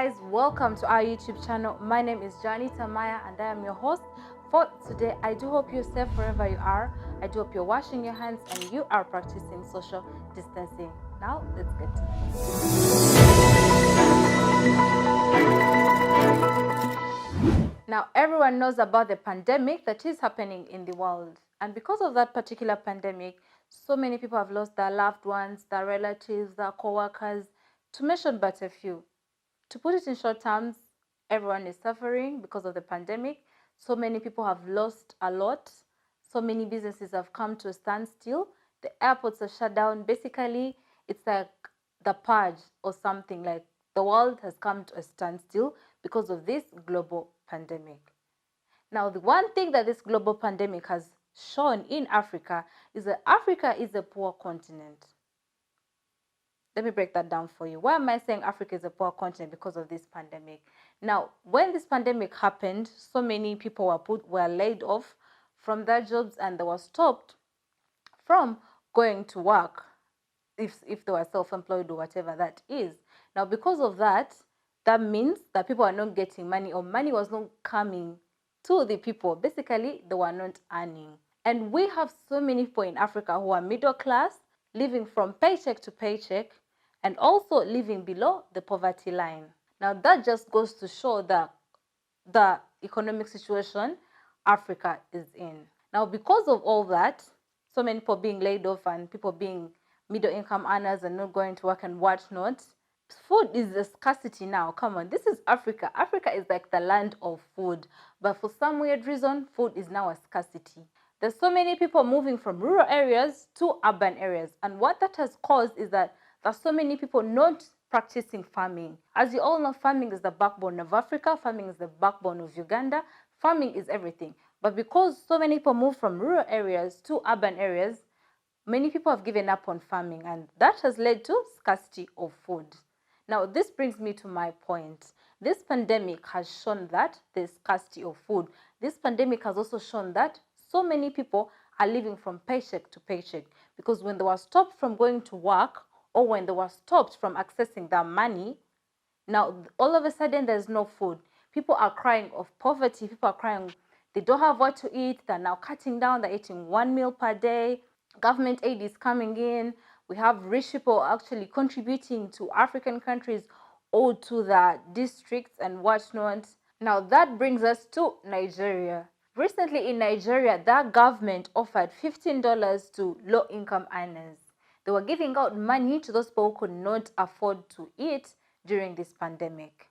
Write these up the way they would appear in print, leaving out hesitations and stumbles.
guys, welcome to our YouTube channel. My name is Johnny Tamaya and I am your host for today. I do hope you're safe wherever you are. I do hope you're washing your hands and you are practicing social distancing. Now let's get to it. Now everyone knows about the pandemic that is happening in the world, and because of that particular pandemic, so many people have lost their loved ones, their relatives, their co-workers, to mention but a few. To put it in short terms, everyone is suffering because of the pandemic. So many people have lost a lot. So many businesses have come to a standstill. The airports are shut down. Basically, it's like the purge or something, like the world has come to a standstill because of this global pandemic. Now, the one thing that this global pandemic has shown in Africa is that Africa is a poor continent. Let me break that down for you. Why am I saying Africa is a poor continent? Because of this pandemic. Now, when this pandemic happened, so many people were laid off from their jobs and they were stopped from going to work if they were self-employed or whatever that is. Now, because of that, that means that people are not getting money, or money was not coming to the people. Basically, they were not earning. And we have so many people in Africa who are middle class, living from paycheck to paycheck, and also living below the poverty line. Now, that just goes to show the economic situation Africa is in. Now, because of all that, so many people being laid off and people being middle income earners and not going to work and whatnot, food is a scarcity now. Come on, this is Africa. Africa is like the land of food. But for some weird reason, food is now a scarcity. There's so many people moving from rural areas to urban areas. And what that has caused is that there's so many people not practicing farming. As you all know, farming is the backbone of Africa. Farming is the backbone of Uganda. Farming is everything. But because so many people move from rural areas to urban areas, many people have given up on farming, and that has led to scarcity of food. Now, this brings me to my point. This pandemic has shown that there's scarcity of food. This pandemic has also shown that so many people are living from paycheck to paycheck, because when they were stopped from going to work, or when they were stopped from accessing their money, now all of a sudden there's no food. People are crying of poverty. People are crying they don't have what to eat. They're now cutting down. They're eating 1 meal per day. Government aid is coming in. We have rich people actually contributing to African countries or to the districts and whatnot. Now that brings us to Nigeria. Recently in Nigeria, that government offered $15 to low-income earners. They were giving out money to those people who could not afford to eat during this pandemic.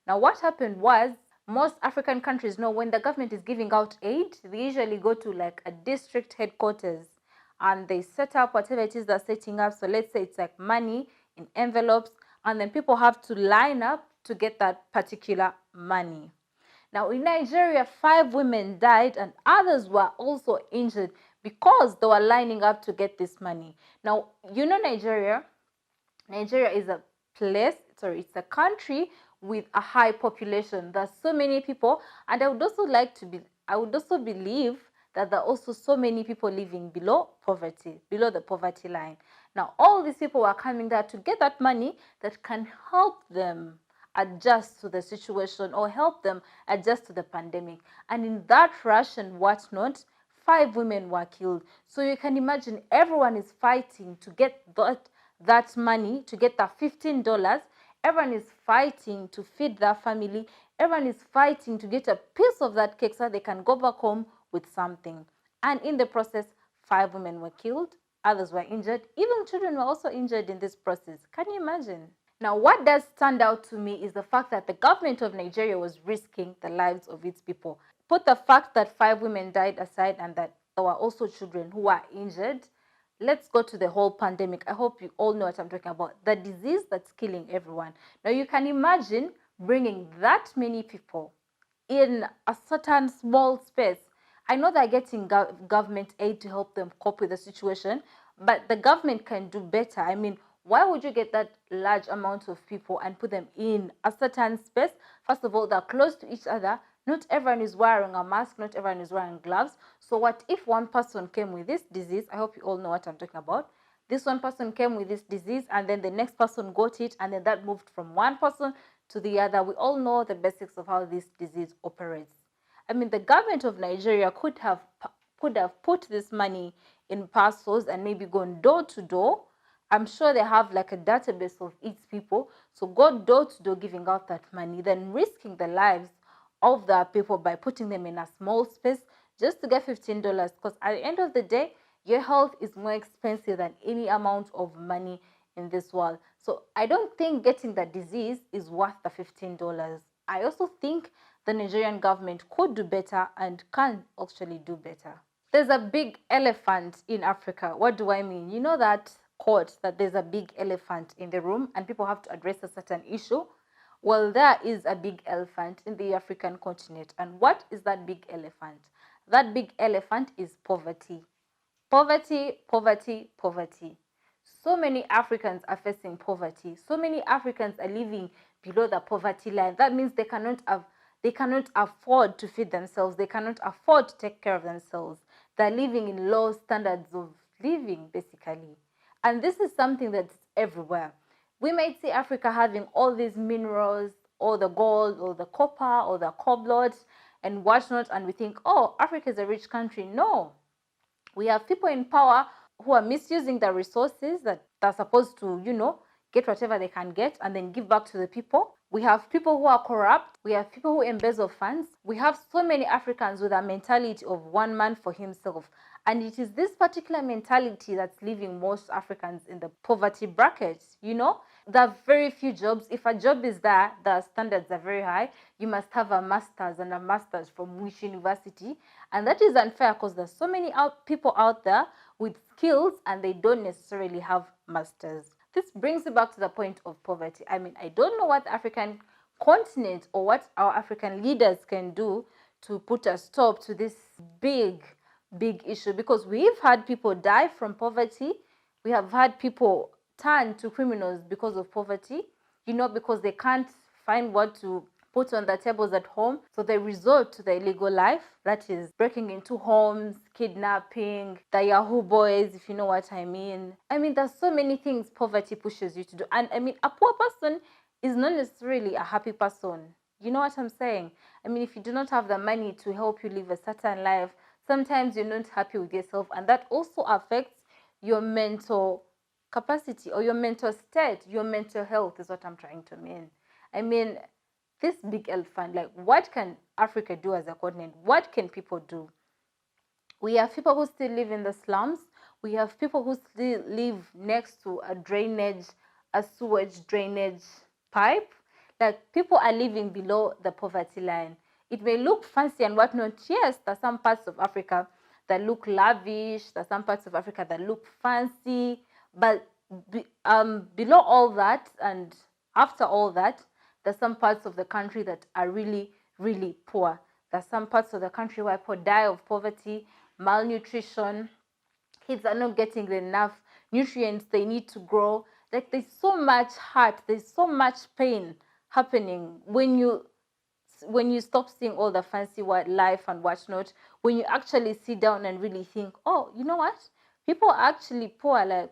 Now what happened was, most African countries know when the government is giving out aid, they usually go to like a district headquarters and they set up whatever it is they're setting up. So let's say it's like money in envelopes, and then people have to line up to get that particular money. Now in Nigeria, 5 women died and others were also injured because they were lining up to get this money. Now, you know, Nigeria is a it's a country with a high population. There's so many people, and I would also believe that there are also so many people living below the poverty line. Now, all these people were coming there to get that money that can help them adjust to the situation or help them adjust to the pandemic. And in that rush and whatnot, 5 women were killed. So you can imagine everyone is fighting to get that money, to get that $15. Everyone is fighting to feed their family. Everyone is fighting to get a piece of that cake so they can go back home with something. And in the process, 5 women were killed, others were injured. Even children were also injured in this process. Can you imagine? Now, what does stand out to me is the fact that the government of Nigeria was risking the lives of its people. Put the fact that 5 women died aside and that there were also children who were injured. Let's go to the whole pandemic. I hope you all know what I'm talking about. The disease that's killing everyone. Now, you can imagine bringing that many people in a certain small space. I know they're getting government aid to help them cope with the situation, but the government can do better. I mean, why would you get that large amount of people and put them in a certain space? First of all, they're close to each other. Not everyone is wearing a mask. Not everyone is wearing gloves. So what if one person came with this disease? I hope you all know what I'm talking about. This one person came with this disease and then the next person got it, and then that moved from one person to the other. We all know the basics of how this disease operates. I mean, the government of Nigeria could have put this money in parcels and maybe gone door to door. I'm sure they have like a database of each people. So go door to door giving out that money, then risking the lives of the people by putting them in a small space just to get $15. Because at the end of the day, your health is more expensive than any amount of money in this world. So I don't think getting the disease is worth the $15. I also think the Nigerian government could do better and can actually do better. There's a big elephant in Africa. What do I mean? You know that quote that there's a big elephant in the room and people have to address a certain issue? Well, there is a big elephant in the African continent. And what is that big elephant? That big elephant is poverty. Poverty, poverty, poverty. So many Africans are facing poverty. So many Africans are living below the poverty line. That means they cannot afford to feed themselves. They cannot afford to take care of themselves. They're living in low standards of living, basically. And this is something that's everywhere. We might see Africa having all these minerals, or the gold, or the copper, or the cobalt, and whatnot, and we think, oh, Africa is a rich country. No. We have people in power who are misusing the resources that are supposed to, get whatever they can get and then give back to the people. We have people who are corrupt. We have people who embezzle funds. We have so many Africans with a mentality of one man for himself. And it is this particular mentality that's leaving most Africans in the poverty bracket, There are very few jobs. If a job is there, the standards are very high. You must have a master's and a master's from which university. And that is unfair because there's so many people out there with skills and they don't necessarily have masters. This brings me back to the point of poverty. I mean, I don't know what the African continent or what our African leaders can do to put a stop to this big issue, because we've had people die from poverty. We have had people turn to criminals because of poverty, because they can't find what to put on the tables at home. So they resort to the illegal life, that is breaking into homes, kidnapping, the Yahoo boys, if you know what I mean. I mean, there's so many things poverty pushes you to do. And I mean, a poor person is not necessarily a happy person. You know what I'm saying? I mean, if you do not have the money to help you live a certain life, sometimes you're not happy with yourself. And that also affects your mental capacity or your mental state. Your mental health is what I'm trying to mean. I mean, this big elephant, like, what can Africa do as a continent? What can people do? We have people who still live in the slums. We have people who still live next to a sewage drainage pipe. Like, people are living below the poverty line. It may look fancy and whatnot. Yes, there's some parts of Africa that look lavish. There's some parts of Africa that look fancy. But below all that and after all that, there's some parts of the country that are really, really poor. There's some parts of the country where people die of poverty, malnutrition. Kids are not getting enough nutrients they need to grow. Like, there's so much hurt, there's so much pain happening when you stop seeing all the fancy life and whatnot, when you actually sit down and really think, oh, you know what? People are actually poor, like.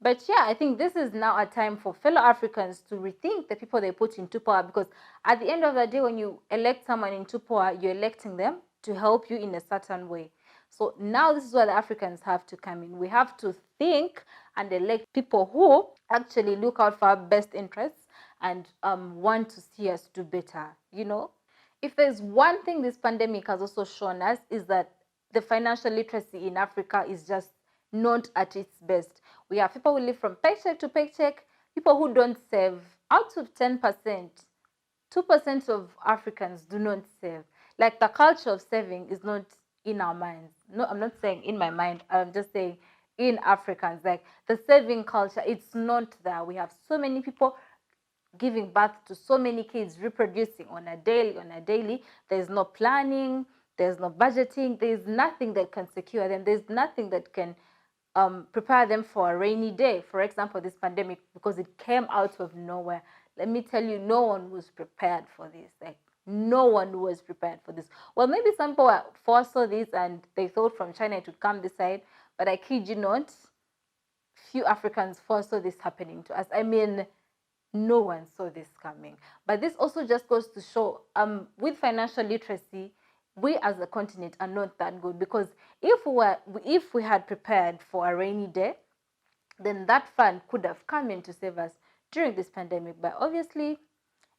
But yeah, I think this is now a time for fellow Africans to rethink the people they put into power, because at the end of the day, when you elect someone into power, you're electing them to help you in a certain way. So now this is where the Africans have to come in. We have to think and elect people who actually look out for our best interests and want to see us do better, If there's one thing this pandemic has also shown us, is that the financial literacy in Africa is just not at its best. We have people who live from paycheck to paycheck, people who don't save. Out of 10%, 2% of Africans do not save. Like, the culture of saving is not in our minds. No, I'm not saying in my mind. I'm just saying in Africans. Like, the saving culture, it's not there. We have so many people giving birth to so many kids, reproducing on a daily. There's no planning. There's no budgeting. There's nothing that can secure them. There's nothing that can prepare them for a rainy day. For example, this pandemic, because it came out of nowhere. Let me tell you, no one was prepared for this. Like, no one was prepared for this. Well, maybe some people foresaw this and they thought from China it would come this side, but I kid you not, few Africans foresaw this happening to us. I mean, No one saw this coming. But this also just goes to show, with financial literacy, we as a continent are not that good, because if we had prepared for a rainy day, then that fund could have come in to save us during this pandemic. But obviously,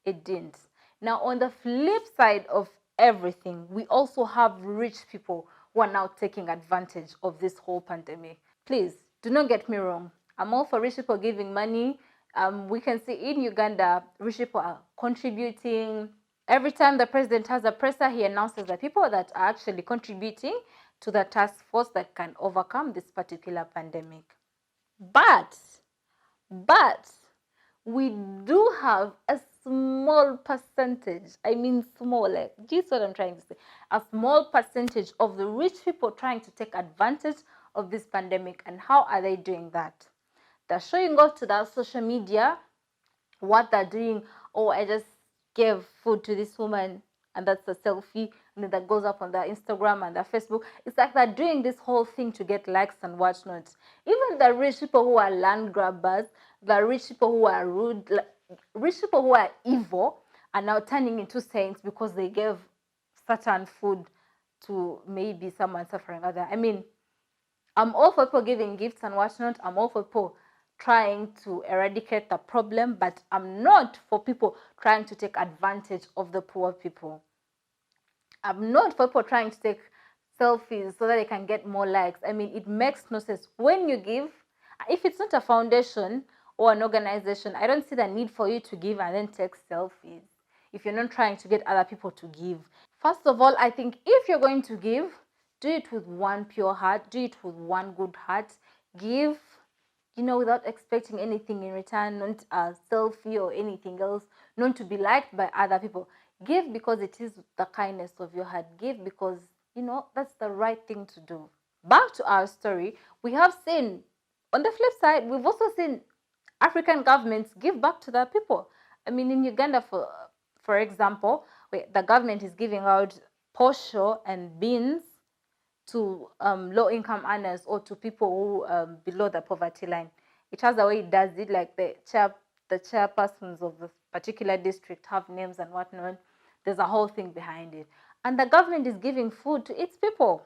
it didn't. Now, on the flip side of everything, we also have rich people who are now taking advantage of this whole pandemic. Please do not get me wrong. I'm all for rich people giving money. We can see in Uganda, rich people are contributing. Every time the president has a presser, he announces the people that are actually contributing to the task force that can overcome this particular pandemic. But we do have a small percentage, I mean small, like, do you see what I'm trying to say? A small percentage of the rich people trying to take advantage of this pandemic. And how are they doing that? They're showing off to their social media what they're doing. Oh, I just gave food to this woman, and that's a selfie, and then that goes up on their Instagram and their Facebook. It's like they're doing this whole thing to get likes and whatnot. Even the rich people who are land grabbers, the rich people who are rude, rich people who are evil, are now turning into saints because they gave certain food to maybe someone suffering other. I mean, I'm all for people giving gifts and whatnot. I'm all for people trying to eradicate the problem, but I'm not for people trying to take advantage of the poor people. I'm not for people trying to take selfies so that they can get more likes. I mean, it makes no sense. When you give, if it's not a foundation or an organization, I don't see the need for you to give and then take selfies if you're not trying to get other people to give. First of all, I think if you're going to give, do it with one pure heart, do it with one good heart. Give, without expecting anything in return, not a selfie or anything else, not to be liked by other people. Give because it is the kindness of your heart. Give because, that's the right thing to do. Back to our story, we have seen, on the flip side, we've also seen African governments give back to their people. I mean, in Uganda, for example, the government is giving out posho and beans to low-income earners or to people who below the poverty line. It has a way it does it, like the chairpersons of the particular district have names and whatnot. There's a whole thing behind it. And the government is giving food to its people.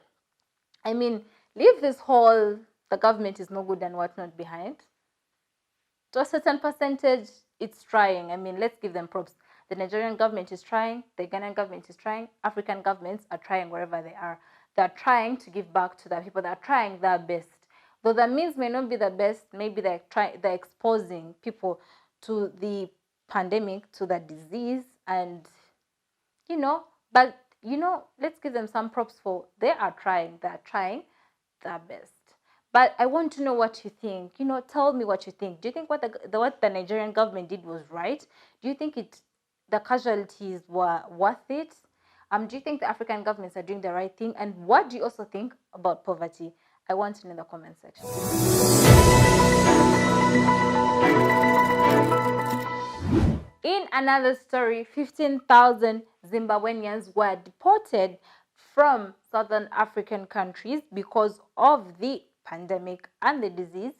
I mean, leave this whole, the government is no good and whatnot behind. To a certain percentage, it's trying. I mean, let's give them props. The Nigerian government is trying, the Ghanaian government is trying, African governments are trying wherever they are. They're trying to give back to the people. They're trying their best. Though the means may not be the best, maybe they're exposing people to the pandemic, to the disease, and but let's give them some props for they're trying their best. But I want to know what you think. Tell me what you think. Do you think what the Nigerian government did was right? Do you think the casualties were worth it? Do you think the African governments are doing the right thing? And what do you also think about poverty? I want to know in the comment section. In another story, 15,000 Zimbabweans were deported from southern African countries because of the pandemic and the disease.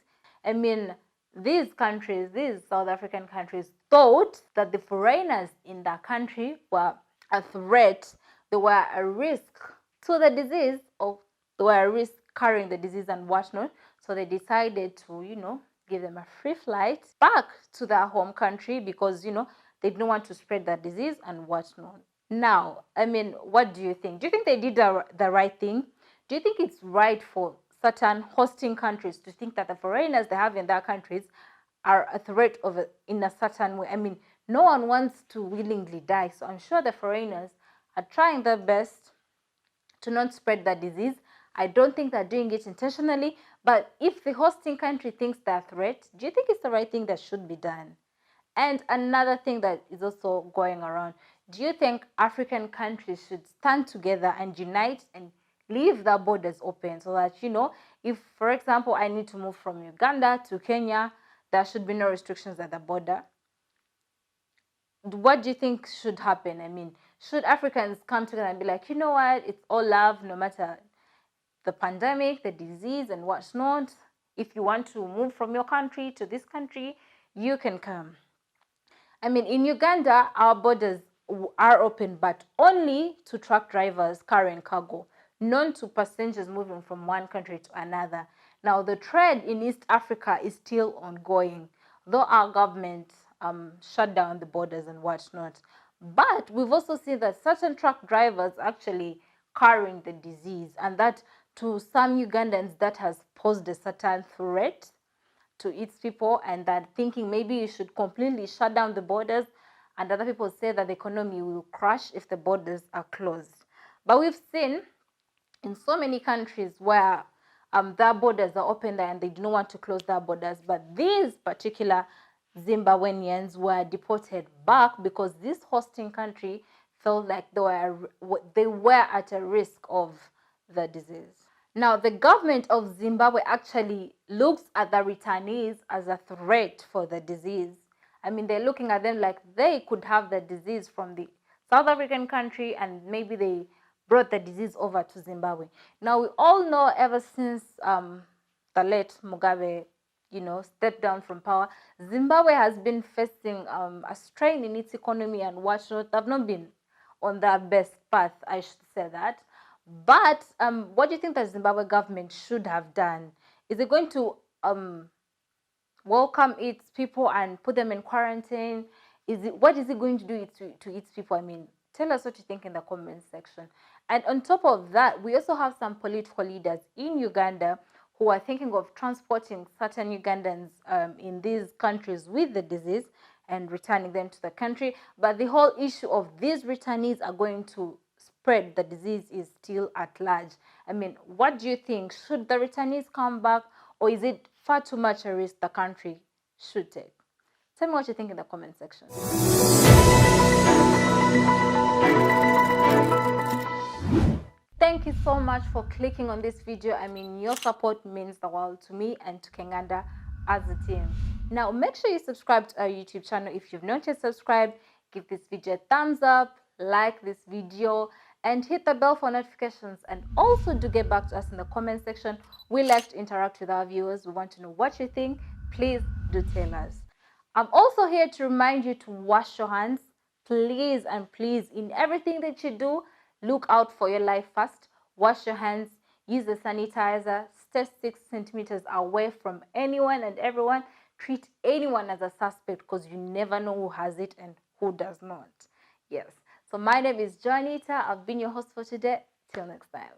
I mean, these South African countries, thought that the foreigners in their country were a threat. They were a risk to the disease, or they were a risk carrying the disease and whatnot. So they decided to, give them a free flight back to their home country because, they didn't want to spread that disease and whatnot. Now, I mean, what do you think? Do you think they did the right thing? Do you think it's right for certain hosting countries to think that the foreigners they have in their countries are a threat in a certain way? I mean, no one wants to willingly die. So I'm sure the foreigners are trying their best to not spread the disease. I don't think they're doing it intentionally. But if the hosting country thinks they're a threat, do you think it's the right thing that should be done? And another thing that is also going around, do you think African countries should stand together and unite and leave their borders open so that, if, for example, I need to move from Uganda to Kenya, there should be no restrictions at the border? What do you think should happen? I mean, should Africans come together and be like, you know what, it's all love, no matter the pandemic, the disease, and what's not? If you want to move from your country to this country, you can come. I mean, in Uganda, our borders are open, but only to truck drivers carrying cargo, not to passengers moving from one country to another. Now, the trade in East Africa is still ongoing, though our government shut down the borders and whatnot. But we've also seen that certain truck drivers actually carrying the disease, and that to some Ugandans that has posed a certain threat to its people, and that thinking maybe you should completely shut down the borders, and other people say that the economy will crash if the borders are closed. But we've seen in so many countries where their borders are open there and they do not want to close their borders, but these particular Zimbabweans were deported back because this hosting country felt like they were at a risk of the disease. Now, the government of Zimbabwe actually looks at the returnees as a threat for the disease. I mean, they're looking at them like they could have the disease from the South African country, and maybe they brought the disease over to Zimbabwe. Now, we all know ever since the late Mugabe, stepped down from power, Zimbabwe has been facing a strain in its economy and whatnot. They've not been on their best path, I should say that. But what do you think the Zimbabwe government should have done? Is it going to welcome its people and put them in quarantine? What is it going to do to its people? I mean, tell us what you think in the comments section. And on top of that, we also have some political leaders in Uganda who are thinking of transporting certain Ugandans in these countries with the disease and returning them to the country. But the whole issue of these returnees are going to spread the disease is still at large. I mean, what do you think? Should the returnees come back, or is it far too much a risk the country should take? Tell me what you think in the comment section. Thank you so much for clicking on this video. I mean, your support means the world to me and to Kenganda as a team. Now, make sure you subscribe to our YouTube channel if you've not yet subscribed. Give this video a thumbs up, like this video, and hit the bell for notifications. And also do get back to us in the comment section. We like to interact with our viewers. We want to know what you think. Please do tell us. I'm also here to remind you to wash your hands. Please and please, in everything that you do, look out for your life first. Wash your hands, use a sanitizer, stay 6 centimeters away from anyone and everyone. Treat anyone as a suspect because you never know who has it and who does not. Yes. So my name is Joanita. I've been your host for today. Till next time.